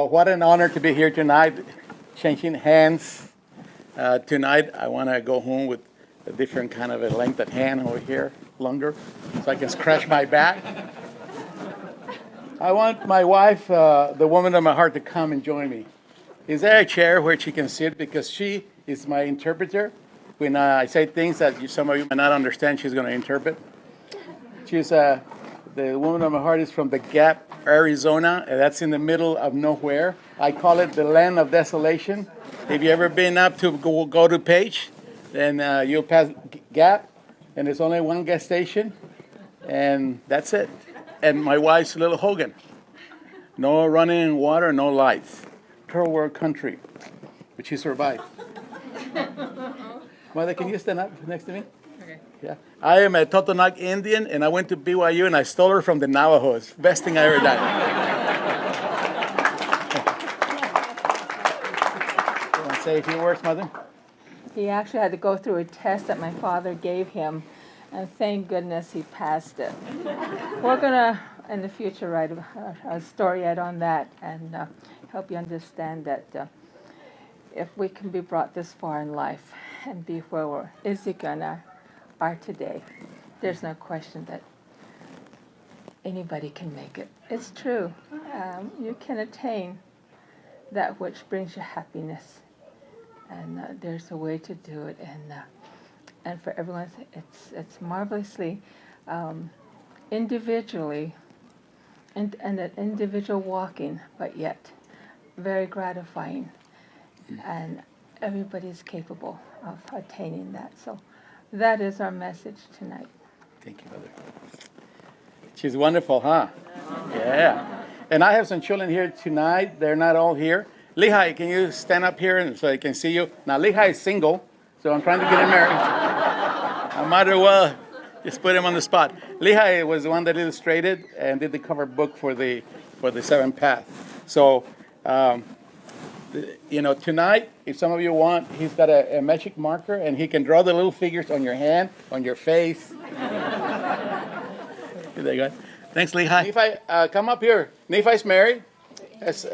Well, what an honor to be here tonight, changing hands. Tonight, I want to go home with a different kind of a length of hand over here, longer, so I can scratch my back. I want my wife, the woman of my heart, to come and join me. Is there a chair where she can sit? Because she is my interpreter. When I say things that some of you might not understand, she's going to interpret. She's the woman of my heart is from the Gap, Arizona, and that's in the middle of nowhere. I call it the land of desolation. If you ever been up to go to Page, then you'll pass Gap, and there's only one gas station, and that's it. And my wife's Little Hogan. No running water, no lights. Third world country, but she survived. Mother, can you stand up next to me? Okay. Yeah. I am a Totonac Indian, and I went to BYU, and I stole her from the Navajos. Best thing I ever done. You want to say a few words, Mother? He actually had to go through a test that my father gave him, and thank goodness he passed it. We're going to, in the future, write a story out on that and help you understand that if we can be brought this far in life and be where Ezekiel and I are today, there's no question that anybody can make it. It's true. You can attain that which brings you happiness, and there's a way to do it. And for everyone, it's marvelously, individually, and an individual walking, but yet very gratifying. And everybody's capable of attaining that. So that is our message tonight. Thank you, Mother. She's wonderful, huh? Yeah. And I have some children here tonight. They're not all here. Lehigh, can you stand up here and so I can see you? Now, Lehigh is single, so I'm trying to get him married. I might as well just put him on the spot. Lehigh was the one that illustrated and did the cover book for the Seventh Path. So, tonight, if some of you want, he's got a magic marker, and he can draw the little figures on your hand, on your face. There you go. Thanks, Lehigh. Nephi, come up here. Nephi's married. Has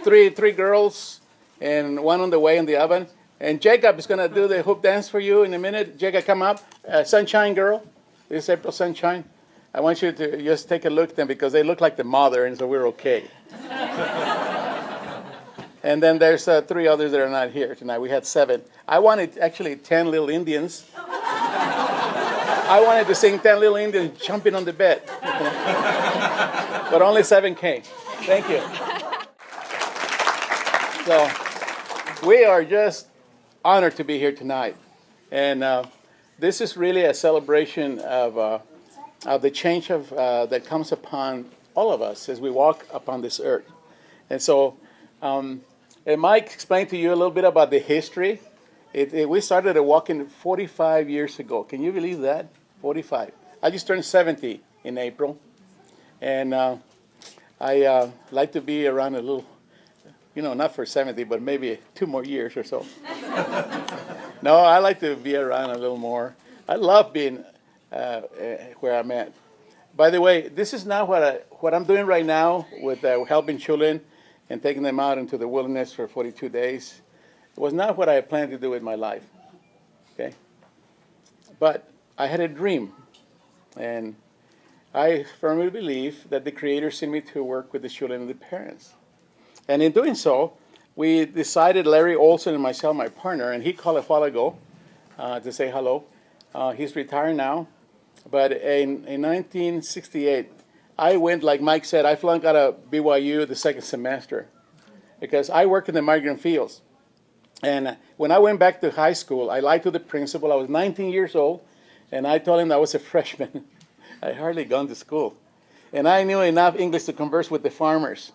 three girls, and one on the way in the oven. And Jacob is going to do the hoop dance for you in a minute. Jacob, come up. Sunshine girl. This is April Sunshine. I want you to just take a look at them because they look like the mother, and so we're okay. And then there's three others that are not here tonight. We had 7. I wanted actually 10 little Indians. I wanted to sing 10 little Indians jumping on the bed. But only 7 came. Thank you. So we are just honored to be here tonight. And this is really a celebration of the change that comes upon all of us as we walk upon this earth. And so and Mike explained to you a little bit about the history. We started walking 45 years ago. Can you believe that? 45. I just turned 70 in April. And I like to be around a little, not for 70, but maybe 2 more years or so. No, I like to be around a little more. I love being where I'm at. By the way, this is not what I'm doing right now with helping children and taking them out into the wilderness for 42 days. It was not what I had planned to do with my life, okay? But I had a dream, and I firmly believe that the Creator sent me to work with the children and the parents. And in doing so, we decided, Larry Olson and myself, my partner, and he called a while ago to say hello. He's retired now, but in 1968, I went, like Mike said, I flunked out of BYU the second semester because I work in the migrant fields. And when I went back to high school, I lied to the principal. I was 19 years old, and I told him I was a freshman. I had hardly gone to school. And I knew enough English to converse with the farmers.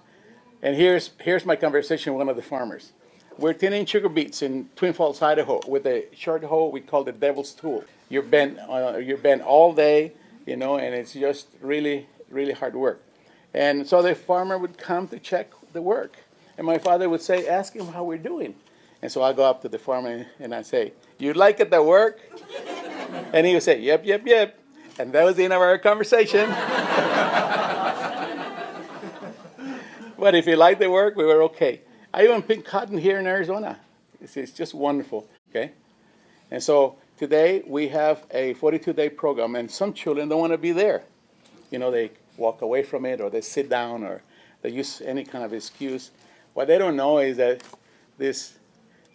And here's my conversation with one of the farmers. We're thinning sugar beets in Twin Falls, Idaho, with a short hoe we call the devil's tool. You're bent all day, and it's just really hard work. And so the farmer would come to check the work. And my father would say, ask him how we're doing. And so I go up to the farmer and I say, you like it, the work? And he would say, yep. And that was the end of our conversation. But if you like the work, we were okay. I even picked cotton here in Arizona. It's just wonderful, okay? And so today we have a 42-day program, and some children don't want to be there. You know, they walk away from it, or they sit down, or they use any kind of excuse. What they don't know is that this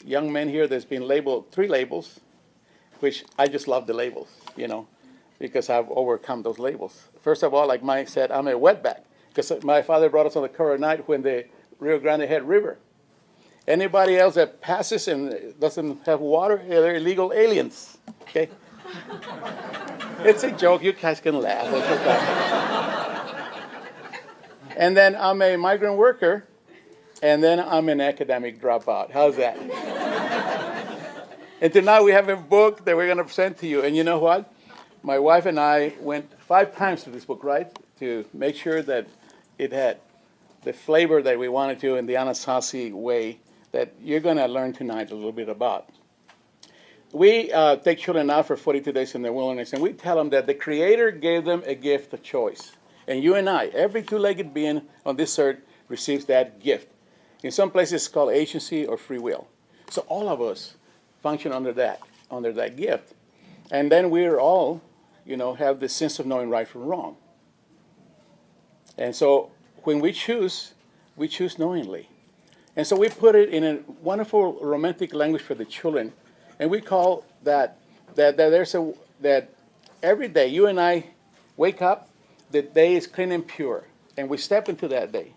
young man here that's been labeled 3 labels, which I just love the labels, you know, because I've overcome those labels. First of all, like Mike said, I'm a wetback, because my father brought us on the cover at night when the Rio Grande had river. Anybody else that passes and doesn't have water, they're illegal aliens, okay? It's a joke. You guys can laugh. It's okay. And then I'm a migrant worker, and then I'm an academic dropout. How's that? And tonight we have a book that we're going to present to you. And you know what? My wife and I went 5 times to this book, right, to make sure that it had the flavor that we wanted to in the ANASAZI way that you're going to learn tonight a little bit about. We take children out for 42 days in the wilderness, and we tell them that the Creator gave them a gift of choice. And you and I, every 2-legged being on this earth, receives that gift. In some places, it's called agency or free will. So all of us function under that gift. And then we're all, you know, have the sense of knowing right from wrong. And so when we choose knowingly. And so we put it in a wonderful romantic language for the children. And we call that every day you and I wake up, the day is clean and pure. And we step into that day.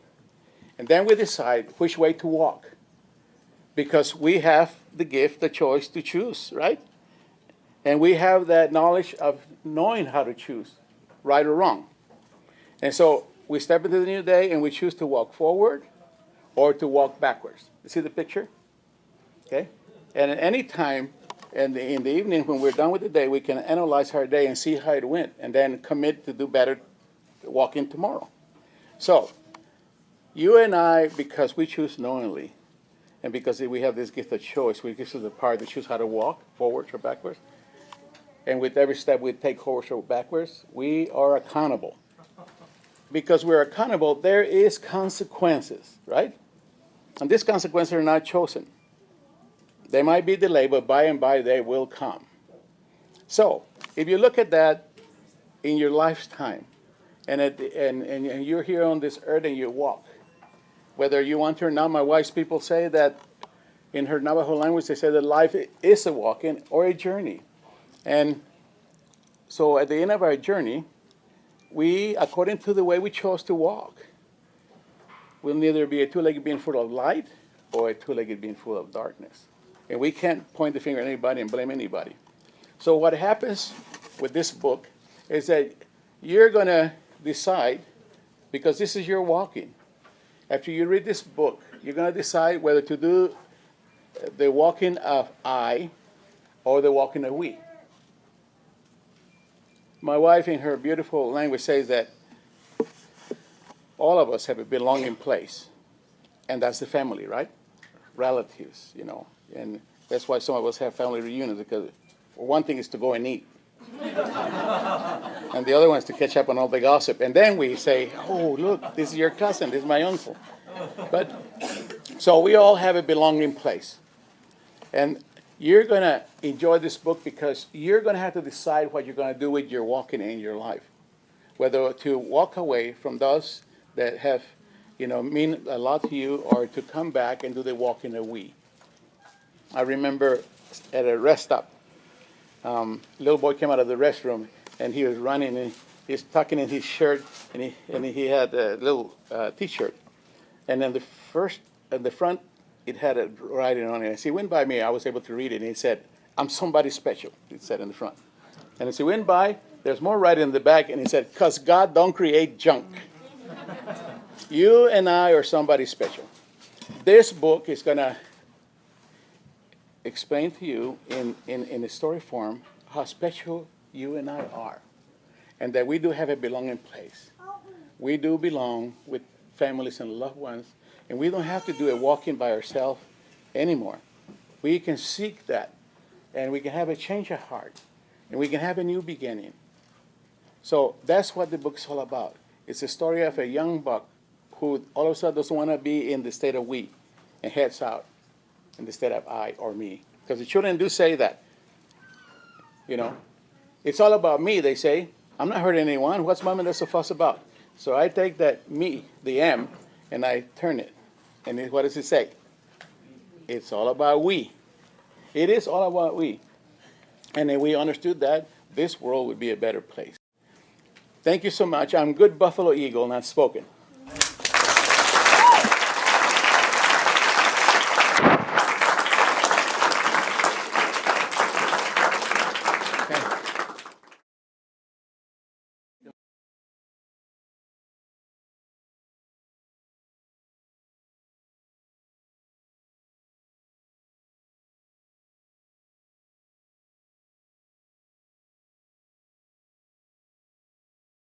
And then we decide which way to walk. Because we have the gift, the choice to choose, right? And we have that knowledge of knowing how to choose, right or wrong. And so we step into the new day and we choose to walk forward or to walk backwards. You see the picture? Okay? And at any time in the evening when we're done with the day, we can analyze our day and see how it went and then commit to do better walking tomorrow. So you and I, because we choose knowingly, and because we have this gift of choice, we give us the power to choose how to walk forwards or backwards. And with every step we take forwards or backwards, we are accountable. Because we're accountable, there is consequences, right? And these consequences are not chosen. They might be delayed, but by and by they will come. So, if you look at that in your lifetime, and you're here on this earth and you walk, whether you want to or not, my wife's people say that in her Navajo language, they say that life is a walking or a journey. And so at the end of our journey, we, according to the way we chose to walk, will neither be a 2-legged being full of light or a 2-legged being full of darkness. And we can't point the finger at anybody and blame anybody. So what happens with this book is that you're going to decide, because this is your walking. After you read this book, you're going to decide whether to do the walking of I or the walking of we. My wife, in her beautiful language, says that all of us have a belonging place, and that's the family, right? Relatives, you know, and that's why some of us have family reunions, because one thing is to go and eat, and the other one is to catch up on all the gossip, and then we say, oh, look, this is your cousin, this is my uncle. But so we all have a belonging place, and you're going to enjoy this book because you're going to have to decide what you're going to do with your walking in your life, whether to walk away from those that have, you know, mean a lot to you, or to come back and do the walking of we. I remember at a rest stop, a little boy came out of the restroom and he was running and he's tucking in his shirt and he had a little T-shirt, and then at the front it had a writing on it. As he went by me, I was able to read it, and he said, "I'm somebody special," it said in the front. And as he went by, there's more writing in the back, and he said, "'Cause God don't create junk." You and I are somebody special. This book is going to explain to you in a story form how special you and I are, and that we do have a belonging place. We do belong with families and loved ones, and we don't have to do a walking by ourselves anymore. We can seek that, and we can have a change of heart, and we can have a new beginning. So that's what the book's all about. It's a story of a young buck who all of a sudden doesn't want to be in the state of we and heads out in the state of I or me. Because the children do say that. You know, it's all about me, they say. I'm not hurting anyone. What's Mom and Dad so fuss about? So I take that me, the M, and I turn it. And what does it say? It's all about we. It is all about we. And if we understood that, this world would be a better place. Thank you so much. I'm Good Buffalo Eagle, not spoken.